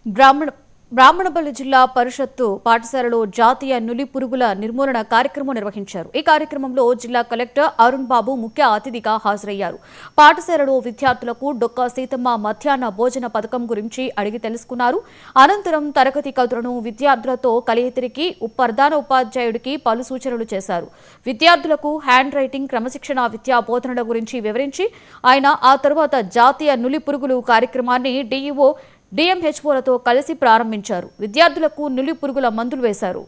బ్రాహ్మణపల్లి జిల్లా పరిషత్తు పాఠశాలలో జాతీయ నులి పురుగుల నిర్మూలన కార్యక్రమం నిర్వహించారు. ఈ కార్యక్రమంలో జిల్లా కలెక్టర్ అరుణ్ బాబు ముఖ్య అతిథిగా హాజరయ్యారు. పాఠశాలలో విద్యార్థులకు డొక్కా సీతమ్మ మధ్యాహ్న భోజన పథకం గురించి అడిగి తెలుసుకున్నారు. అనంతరం తరగతి గదులను విద్యార్థులతో కలియతిరిగి ప్రధాన ఉపాధ్యాయుడికి పలు సూచనలు చేశారు. విద్యార్థులకు హ్యాండ్ రైటింగ్, క్రమశిక్షణ విద్యా బోధనల గురించి వివరించి ఆయన ఆ తర్వాత జాతీయ నులి పురుగులు కార్యక్రమాన్ని డీఈఓ, డిఎంహెచ్ఓలతో కలిసి ప్రారంభించారు. విద్యార్థులకు నులి పురుగుల మందులు వేశారు.